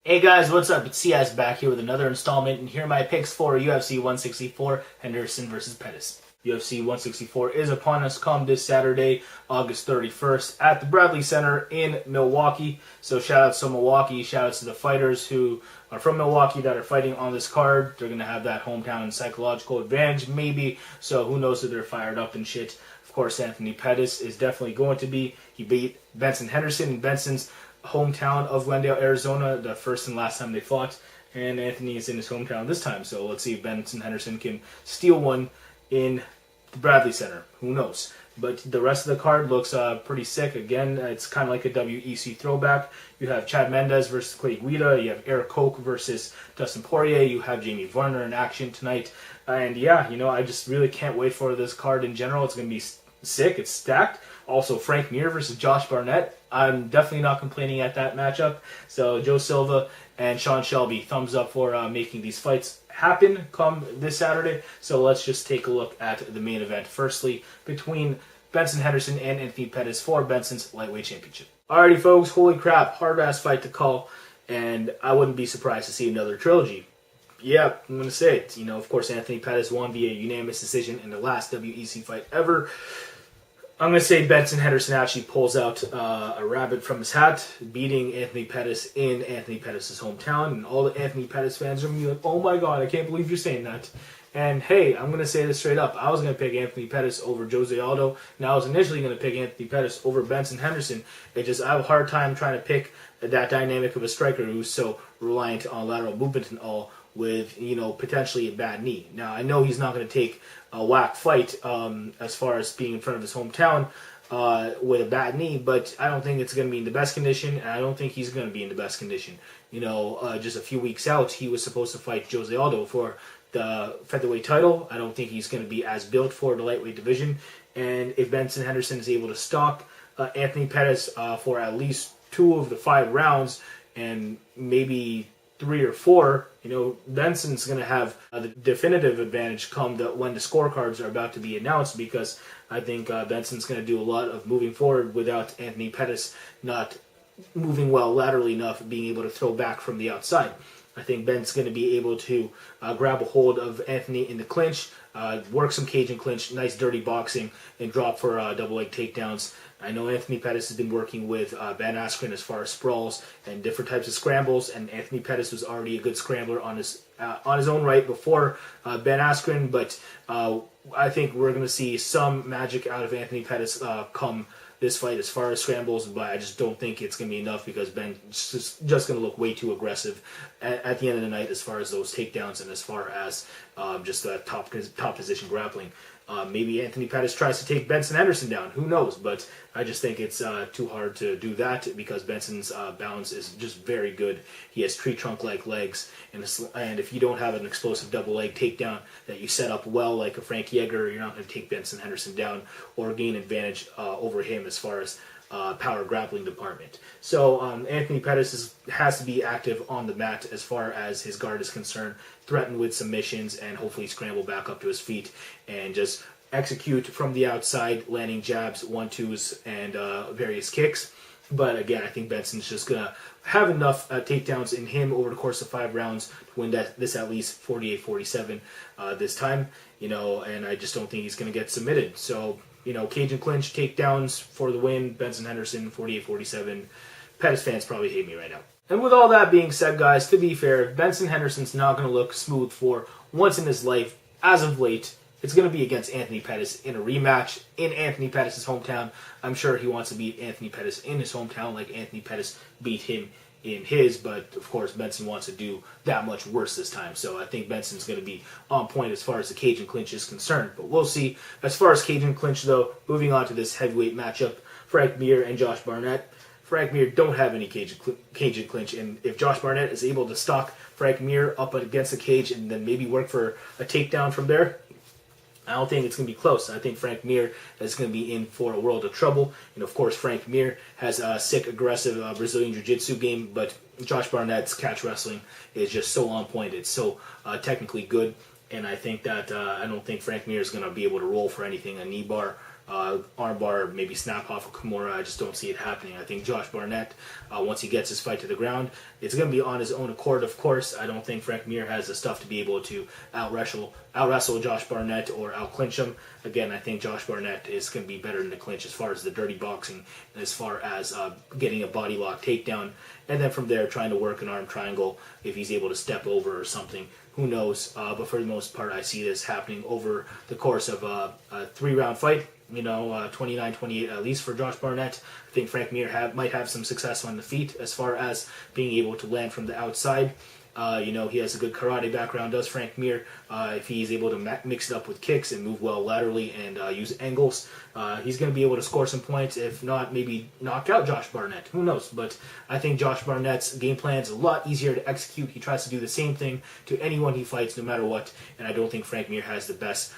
Hey guys, what's up? It's CS back here with another installment, and here are my picks for UFC 164, Henderson versus Pettis. UFC 164 is upon us come this Saturday, August 31st, at the Bradley Center in Milwaukee. So shout outs to Milwaukee, shout outs to the fighters who are from Milwaukee that are fighting on this card. They're going to have that hometown psychological advantage, maybe, so who knows if they're fired up and shit. Of course, Anthony Pettis is definitely going to be. He beat Benson Henderson in Benson's hometown of Glendale, Arizona, the first and last time they fought, and Anthony is in his hometown this time, so let's see if Benson Henderson can steal one in the Bradley Center. Who knows? But the rest of the card looks pretty sick. Again, it's kind of like a WEC throwback. You have Chad Mendes versus Guida. You have Erik Koch versus Dustin Poirier. You have Jamie Varner in action tonight. And yeah, I just really can't wait for this card in general. It's going to be sick. It's stacked. Also, Frank Mir versus Josh Barnett. I'm definitely not complaining at that matchup. So Joe Silva and Sean Shelby, thumbs up for making these fights happen come this Saturday. So let's just take a look at the main event. Firstly, between Benson Henderson and Anthony Pettis for Benson's lightweight championship. Alrighty, folks. Holy crap. Hard-ass fight to call. And I wouldn't be surprised to see another trilogy. Yeah, I'm going to say it. Of course, Anthony Pettis won via unanimous decision in the last WEC fight ever. I'm going to say Benson Henderson actually pulls out a rabbit from his hat, beating Anthony Pettis in Anthony Pettis' hometown. And all the Anthony Pettis fans are going to be like, oh my god, I can't believe you're saying that. And hey, I'm going to say this straight up. I was going to pick Anthony Pettis over Jose Aldo, and I was initially going to pick Anthony Pettis over Benson Henderson. I have a hard time trying to pick that dynamic of a striker who's so reliant on lateral movement and all, with potentially a bad knee. Now, I know he's not going to take a whack fight as far as being in front of his hometown with a bad knee, but I don't think it's going to be in the best condition, and I don't think he's going to be in the best condition. Just a few weeks out, he was supposed to fight Jose Aldo for the featherweight title. I don't think he's going to be as built for the lightweight division, and if Benson Henderson is able to stalk Anthony Pettis for at least 2 of the 5 rounds, and maybe 3 or 4, Benson's going to have the definitive advantage come when the scorecards are about to be announced, because I think Benson's going to do a lot of moving forward without Anthony Pettis not moving well laterally enough, being able to throw back from the outside. I think Ben's going to be able to grab a hold of Anthony in the clinch, work some cage and clinch, nice dirty boxing, and drop for double leg takedowns. I know Anthony Pettis has been working with Ben Askren as far as sprawls and different types of scrambles, and Anthony Pettis was already a good scrambler on his own right before Ben Askren, but I think we're going to see some magic out of Anthony Pettis come this fight as far as scrambles, but I just don't think it's going to be enough, because Ben's just going to look way too aggressive at the end of the night as far as those takedowns and as far as just top position grappling. Maybe Anthony Pettis tries to take Benson Henderson down. Who knows? But I just think it's too hard to do that, because Benson's balance is just very good. He has tree trunk-like legs, and if you don't have an explosive double leg takedown that you set up well, like a Frank Yeager, you're not going to take Benson Henderson down or gain advantage over him as far as power grappling department. So Anthony Pettis has to be active on the mat as far as his guard is concerned, threaten with submissions, and hopefully scramble back up to his feet and just execute from the outside, landing jabs, 1-2s, and various kicks. But again, I think Benson's just going to have enough takedowns in him over the course of 5 rounds to win this at least 48-47 this time, and I just don't think he's going to get submitted. So, cage and clinch, takedowns for the win, Benson Henderson, 48-47. Pettis fans probably hate me right now. And with all that being said, guys, to be fair, Benson Henderson's not going to look smooth for once in his life. As of late, it's going to be against Anthony Pettis in a rematch in Anthony Pettis' hometown. I'm sure he wants to beat Anthony Pettis in his hometown like Anthony Pettis beat him in his, but of course Benson wants to do that much worse this time. So I think Benson's going to be on point as far as the cage and clinch is concerned. But we'll see. As far as cage and clinch, though, moving on to this heavyweight matchup, Frank Mir and Josh Barnett. Frank Mir don't have any cage and clinch, and if Josh Barnett is able to stalk Frank Mir up against the cage and then maybe work for a takedown from there, I don't think it's going to be close. I think Frank Mir is going to be in for a world of trouble. And of course, Frank Mir has a sick, aggressive Brazilian Jiu-Jitsu game, but Josh Barnett's catch wrestling is just so on point. It's so technically good, and I think that I don't think Frank Mir is going to be able to roll for anything, a knee bar armbar, maybe snap off of Kimura. I just don't see it happening. I think Josh Barnett, once he gets his fight to the ground, it's going to be on his own accord, of course. I don't think Frank Mir has the stuff to be able to out-wrestle Josh Barnett or out-clinch him. Again, I think Josh Barnett is going to be better in the clinch as far as the dirty boxing and as far as getting a body lock takedown. And then from there, trying to work an arm triangle if he's able to step over or something. Who knows? But for the most part, I see this happening over the course of a 3-round fight. 29-28 at least for Josh Barnett. I think Frank Mir might have some success on the feet as far as being able to land from the outside. He has a good karate background, does Frank Mir. If he's able to mix it up with kicks and move well laterally and use angles, he's going to be able to score some points. If not, maybe knock out Josh Barnett. Who knows? But I think Josh Barnett's game plan is a lot easier to execute. He tries to do the same thing to anyone he fights, no matter what. And I don't think Frank Mir has the best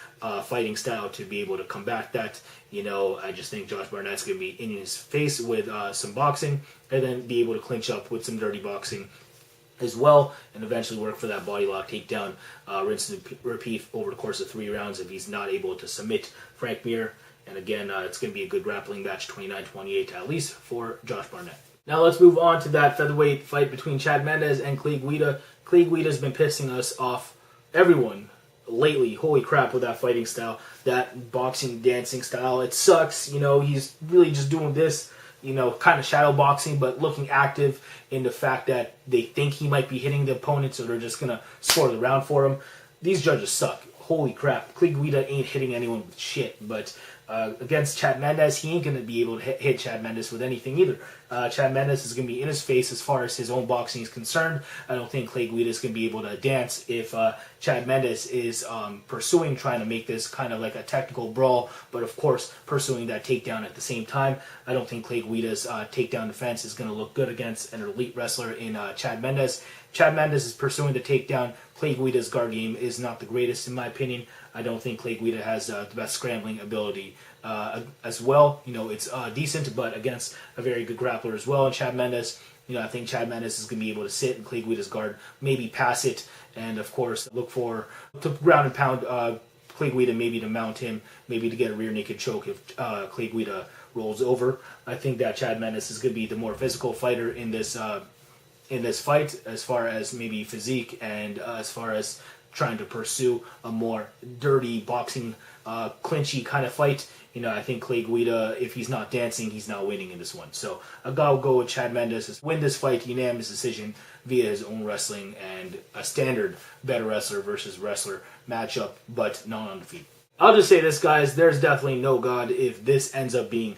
fighting style to be able to combat that. I just think Josh Barnett's going to be in his face with some boxing and then be able to clinch up with some dirty boxing as well, and eventually work for that body lock takedown, rinse and repeat over the course of 3 rounds if he's not able to submit Frank Mir. And again, it's going to be a good grappling match, 29-28 at least for Josh Barnett. Now let's move on to that featherweight fight between Chad Mendes and Clay Guida. Clay Guida's been pissing us off, everyone, lately. Holy crap with that fighting style, that boxing, dancing style. It sucks. He's really just doing this, kind of shadow boxing, but looking active in the fact that they think he might be hitting the opponent, so they're just going to score the round for him. These judges suck. Holy crap. Clay Guida ain't hitting anyone with shit, but against Chad Mendes, he ain't going to be able to hit Chad Mendes with anything either. Chad Mendes is going to be in his face as far as his own boxing is concerned. I don't think Clay Guida is going to be able to dance if Chad Mendes is trying to make this kind of like a technical brawl, but of course pursuing that takedown at the same time. I don't think Clay Guida's takedown defense is going to look good against an elite wrestler in Chad Mendes. Chad Mendes is pursuing the takedown. Clay Guida's guard game is not the greatest in my opinion. I don't think Clay Guida has the best scrambling ability as well. It's decent, but against a very good grappler as well. And Chad Mendes, I think Chad Mendes is going to be able to sit in Clay Guida's guard, maybe pass it, and of course look to ground and pound Clay Guida, maybe to mount him, maybe to get a rear naked choke if Clay Guida rolls over. I think that Chad Mendes is going to be the more physical fighter in this fight, as far as maybe physique and as far as trying to pursue a more dirty boxing, clinchy kind of fight. I think Clay Guida, if he's not dancing, he's not winning in this one. So I gotta go with Chad Mendes. Win this fight, unanimous decision via his own wrestling and a standard better wrestler versus wrestler matchup, but not on the feet. I'll just say this, guys. There's definitely no God if this ends up being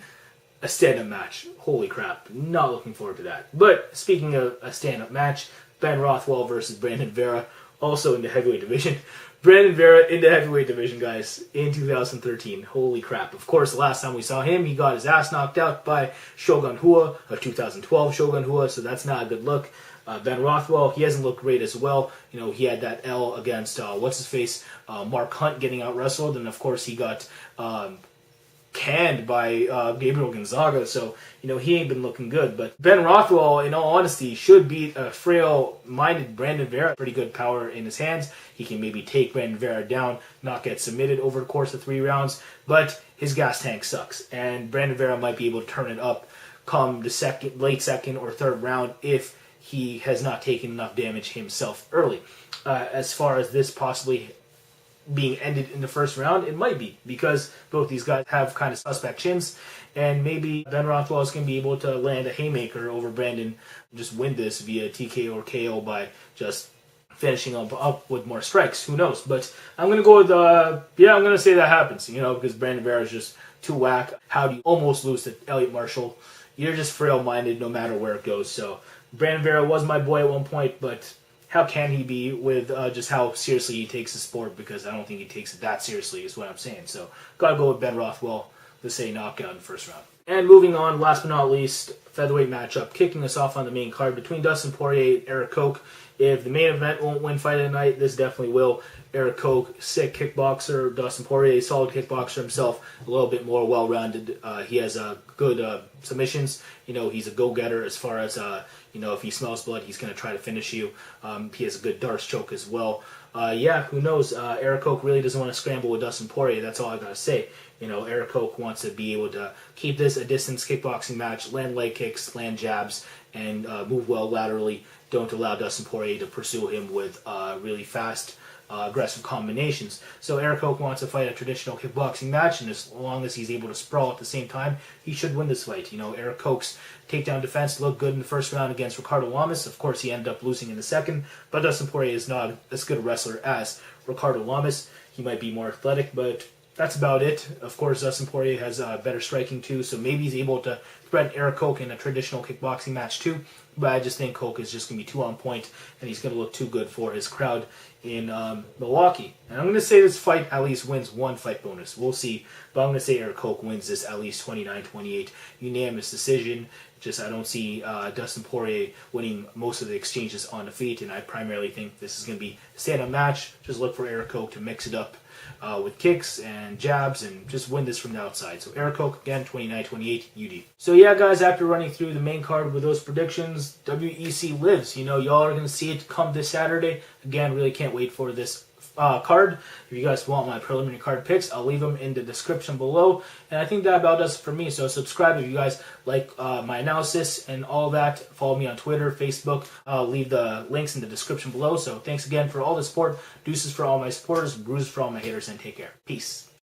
a stand-up match. Holy crap. Not looking forward to that. But speaking of a stand-up match, Ben Rothwell versus Brandon Vera, also in the heavyweight division. Brandon Vera in the heavyweight division, guys, in 2013. Holy crap. Of course, the last time we saw him, he got his ass knocked out by Shogun Rua, a 2012 Shogun Rua, so that's not a good look. Ben Rothwell, he hasn't looked great as well. He had that L against, Mark Hunt getting out-wrestled, and of course he got canned by Gabriel Gonzaga, so he ain't been looking good. But Ben Rothwell, in all honesty, should beat a frail-minded Brandon Vera. Pretty good power in his hands. He can maybe take Brandon Vera down, not get submitted over the course of 3 rounds, but his gas tank sucks, and Brandon Vera might be able to turn it up come the late second or third round if he has not taken enough damage himself early. As far as this possibly being ended in the first round, it might be, because both these guys have kind of suspect chins, and maybe Ben Rothwell is going to be able to land a haymaker over Brandon, just win this via TKO or KO by just finishing up with more strikes. Who knows? But I'm going to go with, I'm going to say that happens, because Brandon Vera is just too whack. How do you almost lose to Elliott Marshall? You're just frail-minded no matter where it goes. So Brandon Vera was my boy at one point, but how can he be with just how seriously he takes the sport? Because I don't think he takes it that seriously, is what I'm saying. So, gotta go with Ben Rothwell to say knockout in the first round. And moving on, last but not least, featherweight matchup, kicking us off on the main card between Dustin Poirier and Erik Koch. if the main event won't win fight of the night, this definitely will. Erik Koch, sick kickboxer. Dustin Poirier, solid kickboxer himself, a little bit more well-rounded. He has good submissions. He's a go-getter as far as, if he smells blood, he's going to try to finish you. He has a good Darce choke as well. Who knows? Erik Koch really doesn't want to scramble with Dustin Poirier. That's all I got to say. Erik Koch wants to be able to keep this a distance kickboxing match, land leg kicks, land jabs, and move well laterally. Don't allow Dustin Poirier to pursue him with really fast, aggressive combinations. So Erik Koch wants to fight a traditional kickboxing match, and as long as he's able to sprawl at the same time, he should win this fight. Erik Koch's takedown defense looked good in the first round against Ricardo Lamas. Of course, he ended up losing in the second, but Dustin Poirier is not as good a wrestler as Ricardo Lamas. He might be more athletic, but that's about it. Of course, Dustin Poirier has better striking too, so maybe he's able to threaten Erik Koch in a traditional kickboxing match too. But I just think Koch is just going to be too on point, and he's going to look too good for his crowd in Milwaukee. And I'm going to say this fight at least wins one fight bonus. We'll see. But I'm going to say Erik Koch wins this at least 29-28. Unanimous decision. Just I don't see Dustin Poirier winning most of the exchanges on the feet, and I primarily think this is going to be a stand-up match. Just look for Erik Koch to mix it up with kicks and jabs and just win this from the outside. So Erik Koch, again, 29-28 UD. So yeah, guys, after running through the main card with those predictions, WEC lives. Y'all are going to see it come this Saturday. Again, really can't wait for this card. If you guys want my preliminary card picks, I'll leave them in the description below. And I think that about does it for me. So subscribe if you guys like my analysis and all that. Follow me on Twitter, Facebook. I'll leave the links in the description below. So thanks again for all the support. Deuces for all my supporters, bruises for all my haters, and take care. Peace.